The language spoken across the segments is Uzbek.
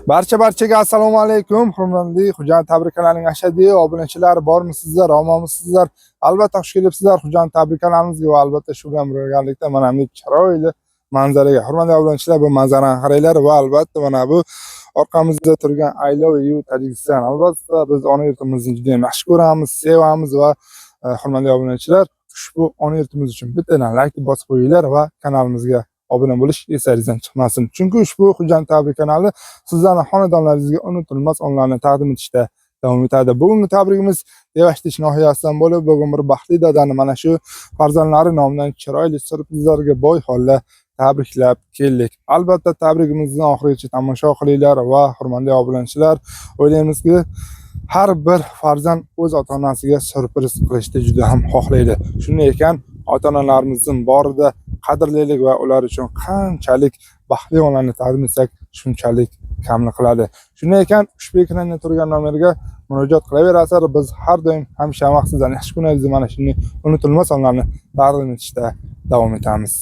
Barchaga assalomu alaykum. Hurmatli Xo'jand tabriklarining ashaddiy obunachilari bormisizlar, omonmisizlar? Albatta xush kelibsizlar Xo'jand tabriklarimizga va albatta shu bilan birgalikda mana bu chiroyli manzaraga. Hurmatli obunachilar, bu manzarani qaranglar va albatta mana bu orqamizda turgan I love you Tojikiston. Albatta biz ona yurtimizni juda ham yaxshi ko'ramiz, sevamiz va hurmatli obunachilar, ushbu ona yurtimiz uchun bittadan like bosib qo'yinglar va kanalimizga obuna bo'lish eslaringizdan chiqmasin. Chunki ushbu Xo'jand tabrik kanali sizlarning xonadonlaringizga unutilmas onlarni taqdim etishda davom etadi. Bugungi tabrigimiz Devashtish nohiyasidan bo'lib, bugun bir baxtli dadani mana shu farzandlari nomidan chiroyli surprizlarga boy holda tabriklab keldik. Albatta tabrigimizni oxirigacha tomosha qilinglar va hurmatli obunachilar, o'ylaymizki har bir farzand o'z ota-onasiga surpriz qilishni juda ham xohlaydi. Shunday ekan, ota-onalarimizning borida qadrlaylik va ular uchun qanchalik baxtli onlarni taqdim etsak, shunchalik kamlik qiladi. Shunday ekan, ushbu ekranda turgan nomerga murojaat qilaverasizlar. Biz har doim hamisha maqsaddan yaxshi kunlaringizni mana shunday unutilmas onlarni taqdim etishda davom etamiz.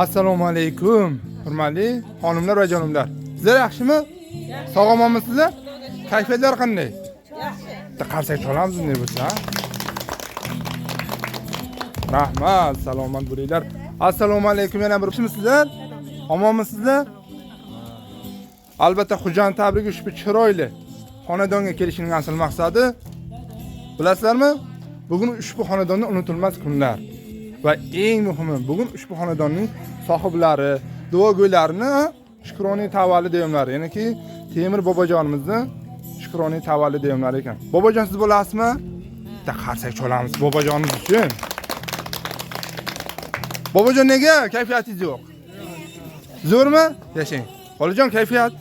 Assalomu alaykum. Hurmatli xonimlar va jonimlar. Sizlar yaxshimi? Sog'omonmisizlar? Kayfiyatlar qanday? Yaxshi. Bitta qarsak chalamiz ne bo'lsa? Rahmat, salomat bo'linglar. Assalomu alaykum. Yana bir kimsizlar? Omonmisizlar? Albatta Xo'jand tabrigi ushbu chiroyli xonadonga kelishining asl maqsadi bilasizlarmi? Bugun ushbu xonadonda unutilmas kunlar. Va eng muhimi, bugun ushbu xonadonning sohiblari, duogo'ylarini shukroniy tavallud deyimlari, ya'niki Temir bobojonimizni shukroniy tavallud deyimlari ekan. Bobojon siz bo'lasizmi? Bitta qarsak chalamiz bobojonimiz uchun. Bobojon nega kayfiyatingiz yo'q? Zo'rmi? Yashang. Xolajon kayfiyat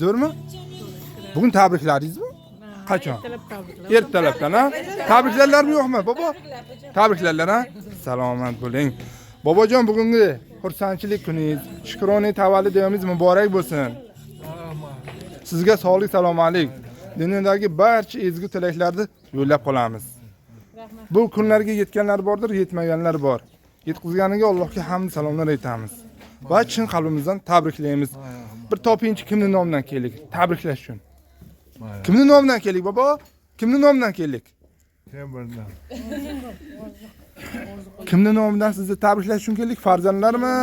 zo'rmi? Bugun tabriklaringizmi? Qachon? Ertalabdan, ha? Tabriklarmi yo'qmi, bobo? Tabriklar, ha? Salomat bo'ling. Bobojon, bugungi xursandchilik kuningiz, shukroniy tavallud deyimiz muborak bo'lsin. Sizga sog'lik, salomatlik, dunyodagi barcha ezgu tilaklarni yo'llab qolamiz. Bu kunlarga yetganlar bordir, yetmaganlar bor. Yetkazganiga Allohga hamd salomlar aytamiz. Va chin qalbimizdan tabriklaymiz. Bir topinchi kimning nomidan keldik? Tabriklash uchun. Kimning nomidan keldik, bobo? Kimning nomidan keldik? Kimning nomidan sizni tabriklash uchun keldik? Farzandlarmi,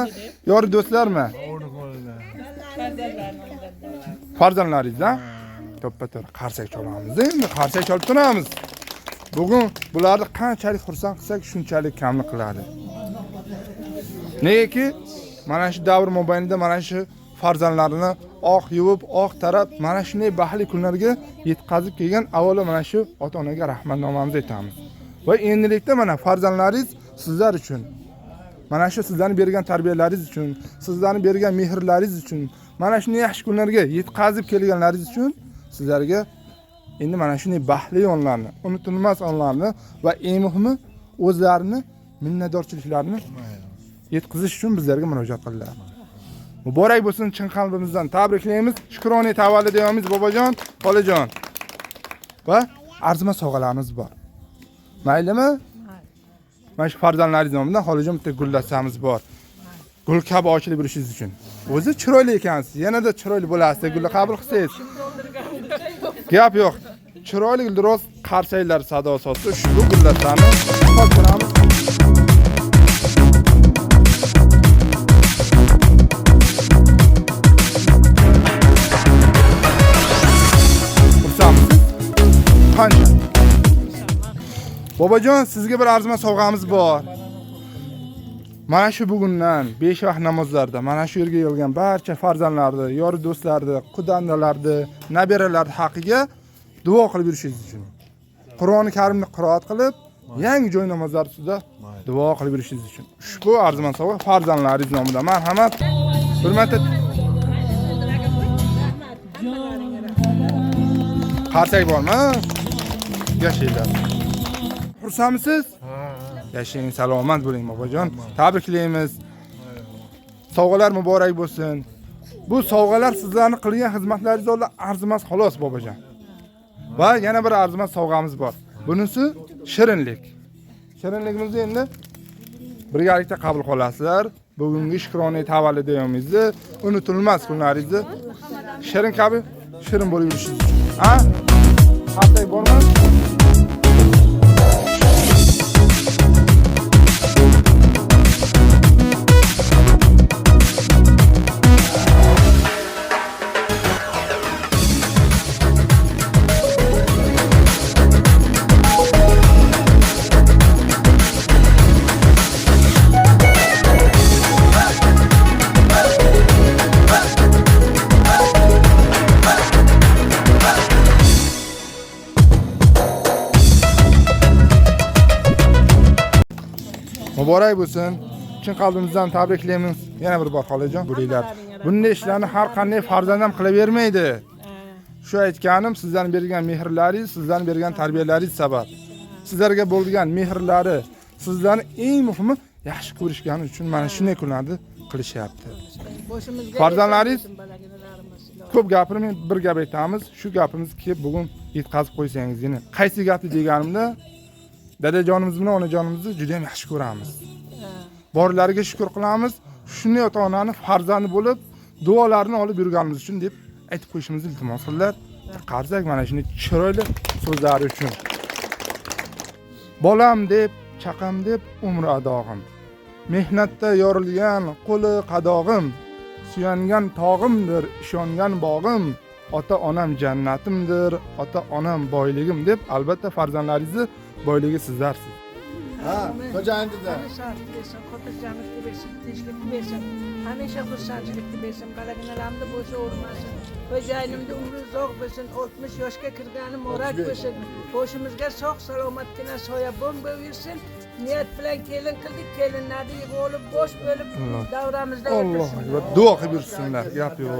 yor do'stlarmi? Farzandlaringiz, ha? To'ppa-to'g'ri qarsak chalamiz. Endi qarsak chalib turamiz. Bugun bularni qanchalik xursand qilsak, shunchalik kamlik qiladi. Negaki, mana shu davr mobaynida mana shu farzandlarini oq yuvib, oq tarab, mana shunday baxtli kunlarga yetkazib kelgan avvalo mana shu ota-onaga rahmatnomamizni aytamiz. Va endilikda mana farzandlaringiz sizlar uchun, mana shu sizlarning bergan tarbiyalaringiz uchun, sizlarning bergan mehrlaringiz uchun, mana shunday yaxshi kunlarga yetkazib kelganlaringiz uchun sizlarga endi mana shunday baxtli onlarni, unutilmas onlarni va eng muhimi o'zlarini minnatdorchiliklarini yetkazish uchun bizlarga murojaat qildilar. Muborak bo'lsin, chin qalbimizdan tabriklaymiz. Shukroniy tavallud deyamiz bobojon, xolajon. Va arzimas sovg'alarimiz bor. Maylimi? Mana shu farzandlaringiz nomidan xolajon bitta gullasamiz bor. Gul kabi ochilib yurishingiz uchun. O'zi chiroyli ekansiz, yanada chiroyli bo'lasiz, gulni qabul qilsangiz. Gap yo'q. Chiroyli guldiroz qarsaylar sado sotsa, ushbu gullarni qoldiramiz. Qancha? Bobojon, sizga bir arzimas sovg'amiz bor. Mana shu bugundan 5 vaqt namozlarda mana shu yerga yig'ilgan barcha farzandlarni, yor do'stlarni, qudandalarni, nabiralarni haqiga duo qilib yurishingiz uchun. Qur'oni Karimni qiroat qilib, yangi joy namozlar ustida duo qilib yurishingiz uchun. Ushbu arzimas sovg'a farzandlaringiz nomidan. Marhamat. Hurmatli qarsak bormi? Yashaylar. Xursandmisiz? Yashang, salomat bo'ling bobojon. Tabriklaymiz. Sovg'alar muborak bo'lsin. Bu sovg'alar sizlarning qilgan xizmatlaringiz oldida arzimas xolos bobojon. Va yana bir arzimas sovg'amiz bor. Bunisi shirinlik. Shirinligimizni endi birgalikda qabul qilasizlar. Bugungi shukrona tavalludingizni unutilmas kunlaringizni shirin kabi shirin bo'lib yurishingiz uchun. Ha? Xatay bormi? Muborak bo'lsin. Chin qalbimizdan tabriklaymiz. Yana bir bor xolajon, bo'linglar. Bunday ishlarni har qanday farzand ham qilavermaydi. Shu aytganim sizlarning bergan mehrlaringiz, sizlarning bergan tarbiyalaringiz sabab. Sizlarga bo'lgan mehrlari, sizlarni eng muhimi yaxshi ko'rishgani uchun mana shunday kunlarni qilishyapti. Farzandlaringiz ko'p gapirmay bir gap aytamiz. Shu gapimizni kelib bugun yetkazib qo'ysangizgina. Qaysi gapni deganimda dadajonimiz bilan onajonimizni juda ham yaxshi ko'ramiz. Borlariga shukr qilamiz. Shunday ota-onani farzandi bo'lib, duolarini olib yurganimiz uchun deb aytib qo'yishimizni iltimos qildilar. Qarsak mana shunday chiroyli so'zlari uchun. Bolam deb, chaqam deb umri adog'im. Mehnatda yorilgan qo'li qadog'im. Suyangan tog'imdir, ishongan bog'im. Ota-onam jannatimdir, ota-onam boyligim deb albatta farzandlaringizni boyligi sizlarsiz. Ha, xo'jayiningizda. Xotirjamlikni bersin, tinchlikni bersin. Hamisha xursandchilikni bersin, balaginalarni bo'sha o'rmasin. Xo'jayinimda umri uzoq bo'lsin, 60 yoshga kirgani muborak bo'lsin. Boshimizga sog' salomatgina soyabon bo'lsin. Niyat bilan kelin qildik, kelinlarni yig'ib olib bosh bo'lib davramizda o'tirsin. Alloh, duo qilib yursinlar, gap yo'q.